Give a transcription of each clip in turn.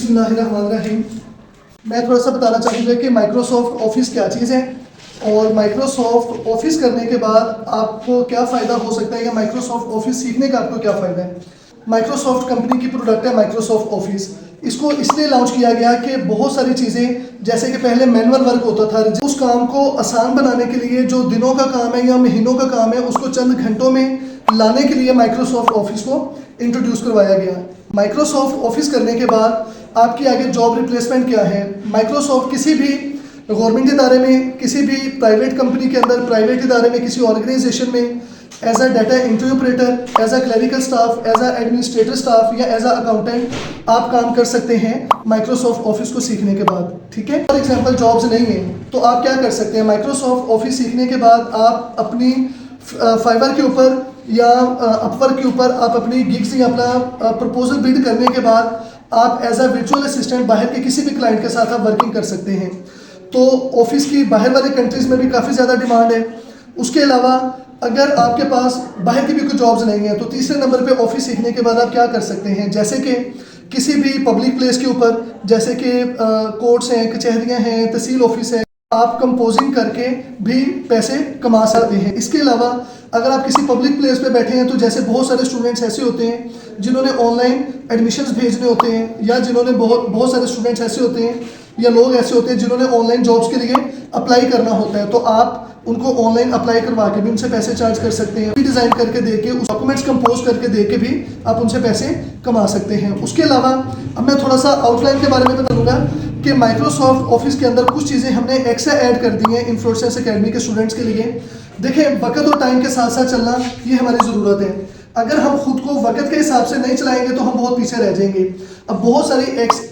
बिस्मिल्लाहिर्रहमानिर्रहीम। मैं थोड़ा सा बताना चाहूँगा कि माइक्रोसॉफ्ट ऑफिस क्या चीज़ है और माइक्रोसॉफ्ट ऑफिस करने के बाद आपको क्या फ़ायदा हो सकता है या माइक्रोसॉफ्ट ऑफिस सीखने का आपको क्या फ़ायदा है। माइक्रोसॉफ्ट कंपनी की प्रोडक्ट है माइक्रोसॉफ्ट ऑफिस। इसको इसलिए लॉन्च किया गया कि बहुत सारी चीज़ें जैसे कि पहले मैनुअल वर्क होता था, उस काम को आसान बनाने के लिए जो दिनों का काम है या महीनों का काम है उसको चंद घंटों में लाने के लिए माइक्रोसॉफ्ट ऑफिस को इंट्रोड्यूस करवाया गया। माइक्रोसॉफ्ट ऑफिस करने के बाद आपकी आगे जॉब रिप्लेसमेंट क्या है। माइक्रोसॉफ्ट किसी भी गवर्नमेंट इदारे में, किसी भी प्राइवेट कंपनी के अंदर, प्राइवेट इदारे में, किसी ऑर्गेनाइजेशन में as a data entry operator, as a clerical staff, as a administrator staff या एज अ अकाउंटेंट आप काम कर सकते हैं माइक्रोसॉफ्ट ऑफिस को सीखने के बाद। ठीक है, फॉर एग्जांपल जॉब्स नहीं है तो आप क्या कर सकते हैं, माइक्रोसॉफ्ट ऑफिस सीखने के बाद आप अपनी फाइवर के ऊपर या अपवर्क के ऊपर आप अपनी गिग्स या अपना प्रपोजल बिल्ड करने के बाद आप एज अ वर्चुअल असिस्टेंट बाहर के किसी भी क्लाइंट के साथ आप वर्किंग कर सकते हैं। तो ऑफिस की बाहर वाले कंट्रीज़ में भी काफ़ी ज़्यादा डिमांड है। उसके अलावा अगर आपके पास बाहर की भी कोई जॉब्स नहीं है तो तीसरे नंबर पे ऑफिस सीखने के बाद आप क्या कर सकते हैं, जैसे कि किसी भी पब्लिक प्लेस के ऊपर, जैसे कि कोर्ट्स हैं, कचहरियाँ हैं, तहसील ऑफिस है, आप कंपोजिंग करके भी पैसे कमा सकते हैं। इसके अलावा अगर आप किसी पब्लिक प्लेस पे बैठे हैं तो जैसे बहुत सारे स्टूडेंट्स ऐसे होते हैं जिन्होंने ऑनलाइन एडमिशन्स भेजने होते हैं, या जिन्होंने बहुत सारे स्टूडेंट्स ऐसे होते हैं या लोग ऐसे होते हैं जिन्होंने ऑनलाइन जॉब्स के लिए अप्लाई करना होता है, तो आप उनको ऑनलाइन अप्लाई करवा के भी उनसे पैसे चार्ज कर सकते हैं। डिज़ाइन करके दे के, उस डॉक्यूमेंट्स कंपोज करके दे के भी आप उनसे पैसे कमा सकते हैं। उसके अलावा अब मैं थोड़ा सा आउटलाइन के बारे में बताऊँगा कि माइक्रोसॉफ्ट ऑफिस के अंदर कुछ चीज़ें हमने एक्स्ट्रा ऐड कर दी हैं इन्फ्लुएंसर्स एकेडमी के स्टूडेंट्स के लिए। देखें, वक्त और टाइम के साथ साथ चलना ये हमारी ज़रूरत है। अगर हम खुद को वक्त के हिसाब से नहीं चलाएंगे तो हम बहुत पीछे रह जाएंगे। अब बहुत सारी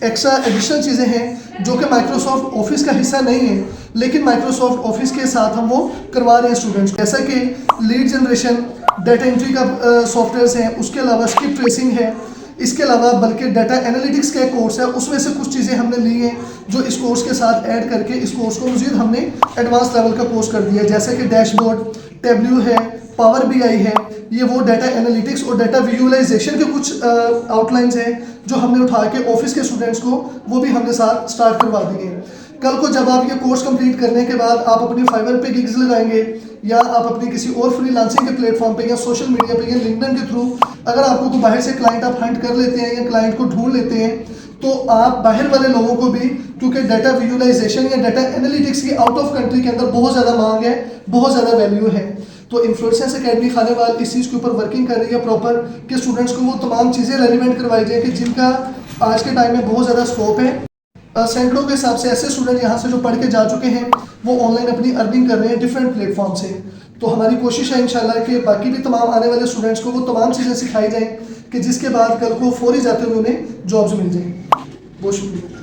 एक्स्ट्रा एडिशनल चीज़ें हैं जो कि माइक्रोसॉफ्ट ऑफिस का हिस्सा नहीं है, लेकिन माइक्रोसॉफ्ट ऑफिस के साथ हम वो करवा रहे हैं स्टूडेंट्स, जैसा कि लीड जनरेशन, डाटा एंट्री का सॉफ्टवेयर्स हैं, उसके अलावा स्किप ट्रेसिंग है, इसके अलावा बल्कि डाटा एनालिटिक्स का कोर्स है, उसमें से कुछ चीज़ें हमने ली हैं जो इस कोर्स के साथ ऐड करके इस कोर्स को मज़ीद हमने एडवांस लेवल का कोर्स कर दिया है, जैसे कि डैशबोर्ड, टेब्ल्यू है, पावर बीआई है। ये वो डाटा एनालिटिक्स और डाटा विजुअलाइजेशन के कुछ आउटलाइंस हैं जो हमने उठा के ऑफिस के स्टूडेंट्स को वो भी हमने साथ स्टार्ट करवा दिए हैं। कल को जब आप ये कोर्स कंप्लीट करने के बाद आप अपनी फाइवर पे गिग्स लगाएंगे या आप अपनी किसी और फ्रीलांसिंग के प्लेटफॉर्म पे या सोशल मीडिया पे या लिंक्डइन के थ्रू अगर आपको कोई बाहर से क्लाइंट आप हंट कर लेते हैं या क्लाइंट को ढूंढ लेते हैं तो आप बाहर वाले लोगों को भी, क्योंकि डाटा विजुअलाइजेशन या डाटा एनालिटिक्स की आउट ऑफ कंट्री के अंदर बहुत ज़्यादा मांग है, बहुत ज़्यादा वैल्यू है, तो इन्फ्लुएंसर्स एकेडमी खानेवाल इस चीज़ के ऊपर वर्किंग कर रही है प्रॉपर कि स्टूडेंट्स को वो तमाम चीज़ें रेलिवेंट करवाई जाए कि जिनका आज के टाइम में बहुत ज़्यादा स्कोप है। सैकड़ों के हिसाब से ऐसे स्टूडेंट यहाँ से जो पढ़ के जा चुके हैं वो ऑनलाइन अपनी अर्निंग कर रहे हैं डिफरेंट प्लेटफॉर्म से। तो हमारी कोशिश है इंशाल्लाह कि बाकी भी तमाम आने वाले स्टूडेंट्स को वो तमाम चीज़ें सिखाई जाएँ कि जिसके बाद कल को फौरी जाते हुए उन्हें जॉब्स मिल जाएँ। बहुत शुक्रिया।